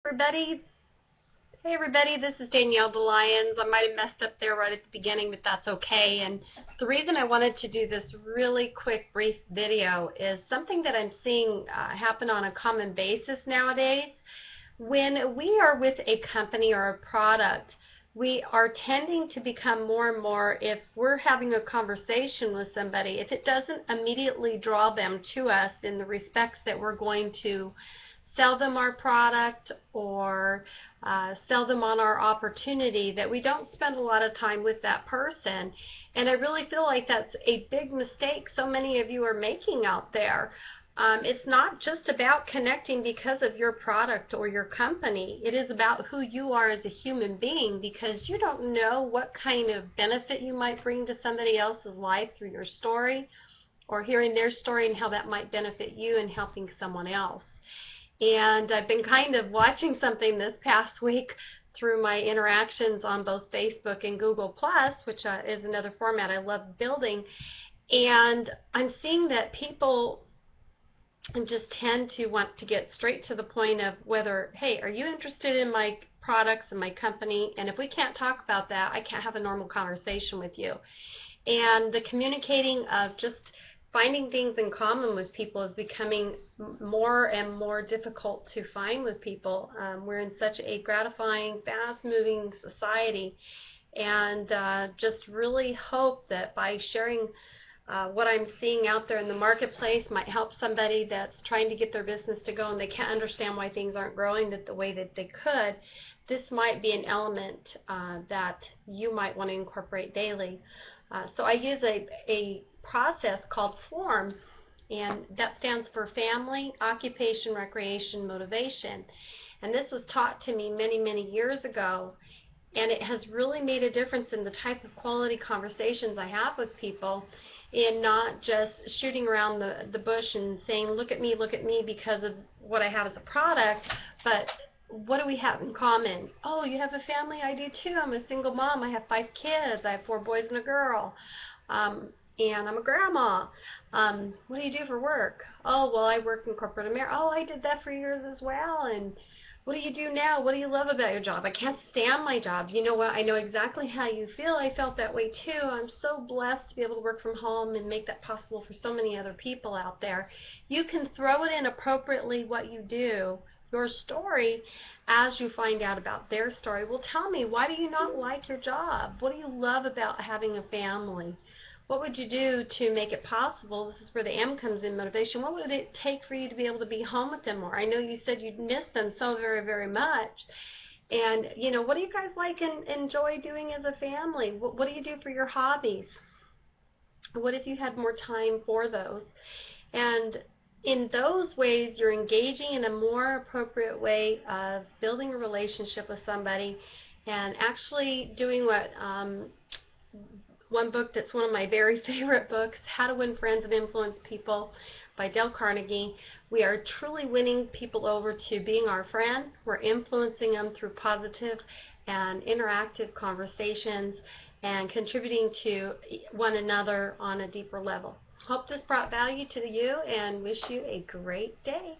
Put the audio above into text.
everybody. Hey everybody, this is Danielle DeLyons. I might have messed up there right at the beginning, but that's okay. And the reason I wanted to do this really quick, brief video is something that I'm seeing happen on a common basis nowadays. When we are with a company or a product, we are tending to become more and more, if we're having a conversation with somebody, if it doesn't immediately draw them to us in the respects that we're going to sell them our product or sell them on our opportunity, that we don't spend a lot of time with that person. And I really feel like that's a big mistake so many of you are making out there. It's not just about connecting because of your product or your company. It is about who you are as a human being, because you don't know what kind of benefit you might bring to somebody else's life through your story or hearing their story and how that might benefit you in helping someone else. And I've been kind of watching something this past week through my interactions on both Facebook and Google+, which is another format I love building. And I'm seeing that people just tend to want to get straight to the point of whether, hey, are you interested in my products and my company? And if we can't talk about that, I can't have a normal conversation with you. And the communicating of just finding things in common with people is becoming more and more difficult to find with people. We're in such a gratifying, fast-moving society, and just really hope that by sharing what I'm seeing out there in the marketplace might help somebody that's trying to get their business to go and they can't understand why things aren't growing the way that they could. This might be an element that you might want to incorporate daily. So I use a process called FORM, and that stands for Family, Occupation, Recreation, Motivation. And this was taught to me many, many years ago, and it has really made a difference in the type of quality conversations I have with people, in not just shooting around the bush and saying, look at me because of what I have as a product, but what do we have in common? Oh, you have a family? I do too. I'm a single mom. I have 5 kids. I have 4 boys and a girl. And I'm a grandma. What do you do for work? Oh, well, I work in corporate America. Oh, I did that for years as well. And what do you do now? What do you love about your job? I can't stand my job. You know what? I know exactly how you feel. I felt that way too. I'm so blessed to be able to work from home and make that possible for so many other people out there. You can throw it in appropriately what you do, your story, as you find out about their story. Well, tell me, why do you not like your job? What do you love about having a family? What would you do to make it possible? This is where the M comes in, motivation. What would it take for you to be able to be home with them more? I know you said you'd miss them so very, very much. And, you know, what do you guys like and enjoy doing as a family? What do you do for your hobbies? What if you had more time for those? And in those ways, you're engaging in a more appropriate way of building a relationship with somebody and actually doing what one book that's one of my very favorite books, How to Win Friends and Influence People by Dale Carnegie. We are truly winning people over to being our friend. We're influencing them through positive and interactive conversations and contributing to one another on a deeper level. Hope this brought value to you and wish you a great day.